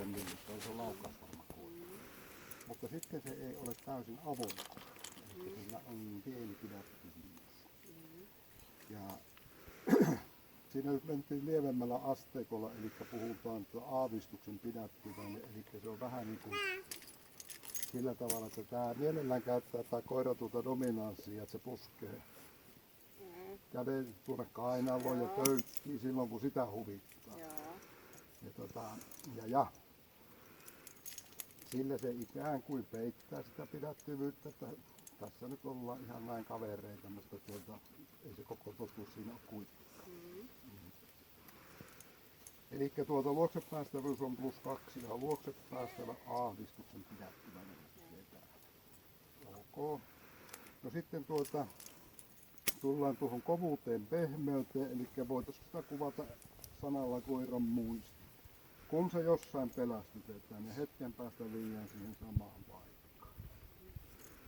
myllyssä, on se laukausvarma koira. Mutta sitten se ei ole täysin avoin. Eli sillä on pieni pidättyvyys. Ja siinä nyt mentiin lievemmällä asteikolla, eli puhutaan aavistuksen pidättyväinen, eli se on vähän niin kuin sillä tavalla, että tämä mielellään käyttää tämä koira dominanssia, että se puskee käden tuonne kainaloon ja töykkii silloin, kun sitä huvittaa. Ja sillä se ikään kuin peittää sitä pidättyvyyttä, että tässä nyt ollaan ihan näin kavereita, mutta ei se koko totuus siinä ole kuitenkaan. Eli luoksepäästävyys on +2 ja luoksepäästävä aavistuksen pidättyväinen. Ok. No sitten tullaan tuohon kovuuteen, pehmeyteen, eli voitaisiin sitä kuvata sanalla koiran muisti. Kun se jossain pelästytetään ja hetken päästä viedään siihen samaan paikkaan.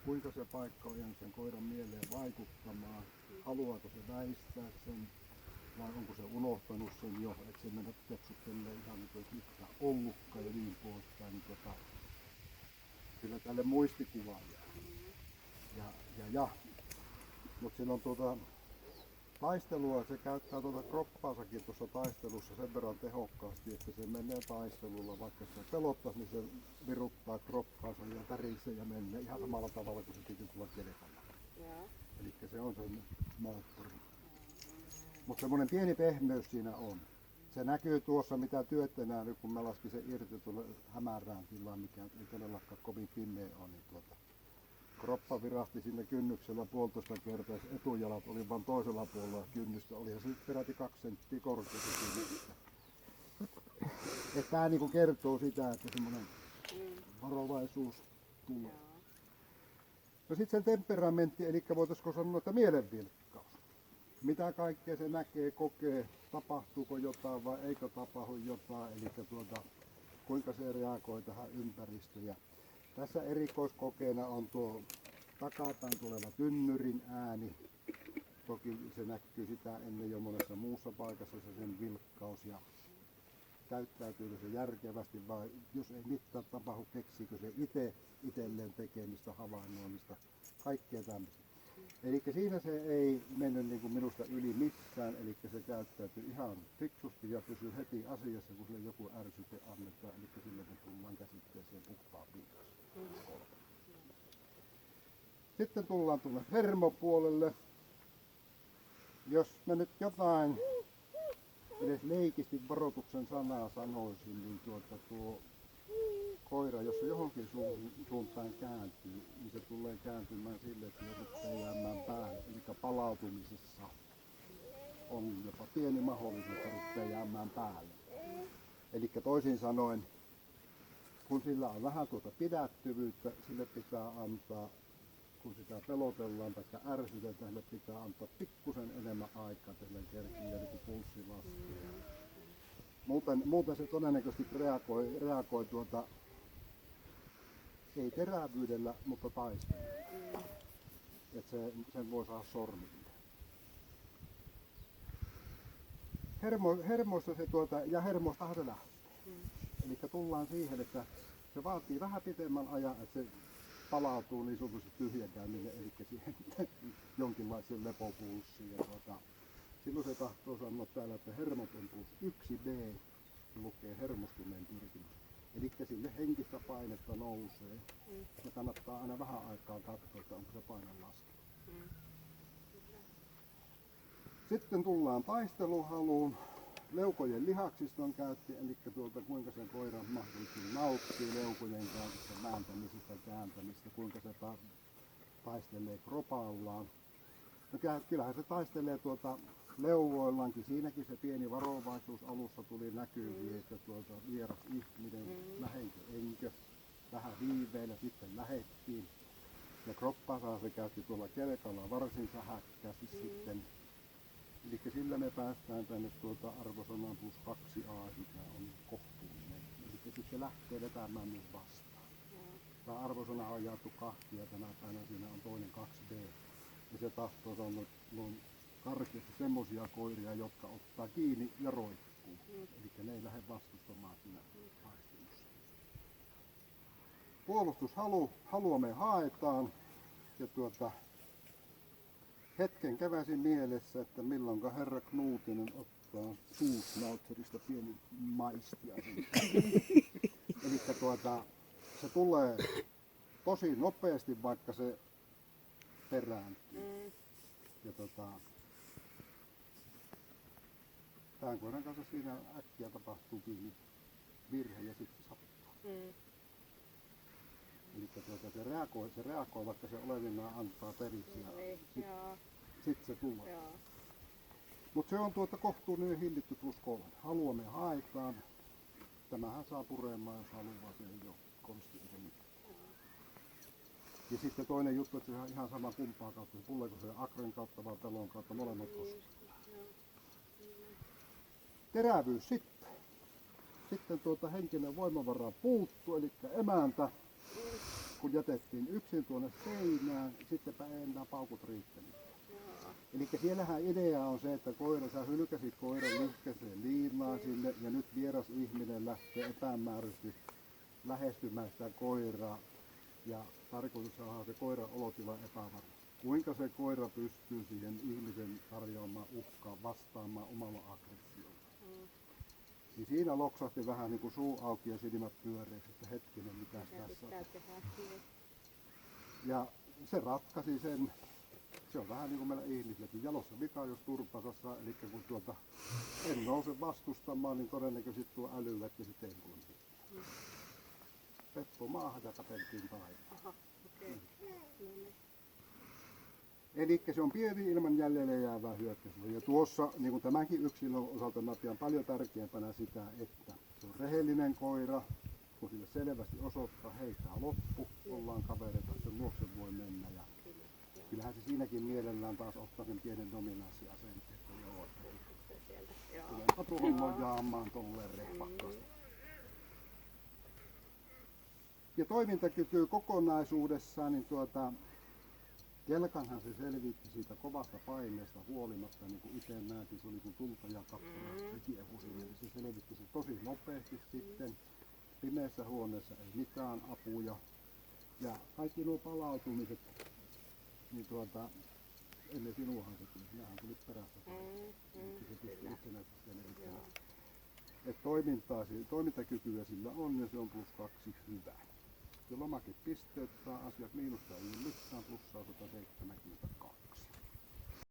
Kuinka se paikka on jäänyt sen koiran mieleen vaikuttamaan, haluaako se väistää sen vai onko se unohtanut sen jo, että se mennä tepsuttelee ihan niin kuin mitään ollutkaan ja niin poispäin. Niin kyllä tälle muistikuva jää. Mutta siinä on taistelua, se käyttää kroppaasakin tuossa taistelussa sen verran tehokkaasti, että se menee taistelulla, vaikka se pelottaisi, niin se viruttaa kroppaansa ja tärisee ja menee ihan samalla tavalla kuin se piti tulla kelkalla. Eli se on sen moottori. Mutta semmoinen pieni pehmeys siinä on. Se näkyy tuossa, mitä työtte nähnyt, kun mä laskin sen irti tuonne hämärään tilaan, mikä ei todellakaan kovin pimeä on. Niin kroppa virasti sinne kynnyksellä 1,5 kertaa, etujalat oli vain toisella puolella kynnystä, olihan se peräti 2 senttiä korkea. Tämä niinku kertoo sitä, että semmoinen varovaisuus tulee. No sitten sen temperamentti, eli voitaisiko sanoa, että mielenvilkkaus. Mitä kaikkea se näkee, kokee, tapahtuuko jotain vai eikö tapahdu jotain, eli kuinka se reagoi tähän ympäristöön. Tässä erikoiskokeena on tuo takapäin tuleva tynnyrin ääni. Toki se näkyy sitä ennen jo monessa muussa paikassa se sen vilkkaus ja käyttäytyykö se järkevästi vai jos ei mitään tapahdu, keksiikö se itselleen tekemistä, havainnoimista, kaikkea tämmöistä. Eli siinä se ei mennyt niin kuin minusta yli missään, eli se käyttäytyy ihan fiksusti ja pysyy heti asiassa, kun sille joku ärsyke annetaan, eli silloin me tullaan käsitteeseen puhtaan piikassa. Sitten tullaan tuonne hermopuolelle. Jos mä nyt jotain edes leikisti varoituksen sanaa sanoisin, niin tuo koira, jos se johonkin suuntaan kääntyy, niin se tulee kääntymään sille, että se rupeaa jäämään päälle. Eli palautumisessa on jopa pieni mahdollisuus, että rupeaa jäämään päälle. Eli toisin sanoen, kun sillä on vähän pidättyvyyttä, sille pitää antaa, kun sitä pelotellaan tai ärsytetään, sille pitää antaa pikkusen enemmän aikaa, että sille kerkii niin pulssi laskee. Muuten se todennäköisesti reagoi ei terävyydellä, mutta taistelulla. Että sen voi saada sormille. Hermoista se ja hermoistahan se lähtee. Eli tullaan siihen, että se vaatii vähän pitemmän ajan, että se palautuu niin sanotusti tyhjäkäynnille, eli siihen jonkinlaiseen lepopulssiin. Silloin se tahtoo sanoa täällä, että hermoton plus 1B lukee hermostuneen pyrkimys. Eli sille henkistä painetta nousee. Ja kannattaa aina vähän aikaa katsoa, että onko se paine laskenut. Sitten tullaan taisteluhaluun. Leukojen lihaksiston käytti, eli kuinka sen koira mahdollisesti nauttii leukojen käytöstä, vääntämisestä, kääntämistä, kuinka se taistelee kropallaan. No kyllähän se taistelee leuvoillaankin, siinäkin se pieni varovaisuus alussa tuli näkyviin, että vieras ihminen, lähenkö enkö, vähän viiveillä sitten lähettiin. Ja kroppansa se käytti tuolla kelkalla varsin sähäkkästi sitten. Eli sillä me päästään tänne arvosanaan +2a, mikä on kohtuullinen. Eli sitten se lähtee vetämään myös vastaan. Tämä arvosana on jaettu 2 ja tänä päivänä siinä on toinen 2b. Ja se tahtoo sanoa karkeasti semmoisia koiria, jotka ottaa kiinni ja roikkuu. Eli ne ei lähde vastustamaan siinä taistelussa. puolustushalua me haetaan. Ja hetken käväsi mielessä, että milloinka herra Knutinen ottaa suusnautserista pieni maistiaisen. Eli se tulee tosi nopeasti, vaikka se perääntyy. Ja tämän koiran kanssa siinä äkkiä tapahtuu pieni virhe ja sitten se sattuu. Eli se reagoi, vaikka se olevinaan antaa periksi ja sitten se tulee. Mutta se on kohtuullinen hillitty +3. Halua me haetaan. Tämähän saa puremaan, jos haluaa, se ei ole konsti eikä mitään. Ja sitten toinen juttu, että se on ihan sama kumpaa kautta, tuleeko se akren kautta vai pelon kautta, molemmat koskee. Terävyys sitten. Sitten henkinen voimavara puuttuu, eli emäntä, kun jätettiin yksin tuonne seinään, sittenpä ei enää paukut riittänyt. Eli siellähän idea on se, että sä hylkäsit koiran lyhkäiseen liinaan sinne ja nyt vieras ihminen lähtee epämääräisesti lähestymään sitä koiraa ja tarkoitus on se koiran olotila epävarma. Kuinka se koira pystyy siihen ihmisen tarjoamaan uhkaa vastaamaan omalla aggressiolla. Niin siinä loksahti vähän niin kuin suu auki ja silmät pyöreiksi, että hetkinen mitäs tässä on. Ja se ratkaisi sen. Se on vähän niin kuin meillä ihmisilläkin. Jalossa vika, jos turpasassa, eli kun en nouse vastustamaan, niin todennäköisesti tuo älyvät ja sitten en kuin Peppo maahan ja tapeltiin taivaan. Eli se on pieni ilman jäljelle jäävää hyökkäystä. Ja tuossa, niin kuin tämänkin yksilön osalta, mä pidän paljon tärkeämpänä sitä, että se on rehellinen koira, kun sille selvästi osoittaa, hei tää loppu, ollaan kavereita, sen luokse voi mennä. Ja kyllähän se siinäkin mielellään taas ottaa sen pienen dominanssiaseen, että joo, tulenpa tuohon nojaamaan tolleen rehvakkaasti. Ja toimintakyky kokonaisuudessaan, niin Kelkanhan se selvitti siitä kovasta paineesta huolimatta, niin kuin itse näytin, se oli kuin tulta ja kappaleesta, se kiehui sinne. Se selvitti se tosi nopeasti sitten. Pimeässä huoneessa ei mitään apuja. Ja kaikki nuo palautumiset, niin ennen sinuahan se tuli, sinähän tulit perässä. Se pystyi itsenäisesti selvittämään. Että toimintakykyä sillä on ja se on +2 hyvä. Ja lomakepisteet saa asiat miinusta ei ole mitään, plussaa 172.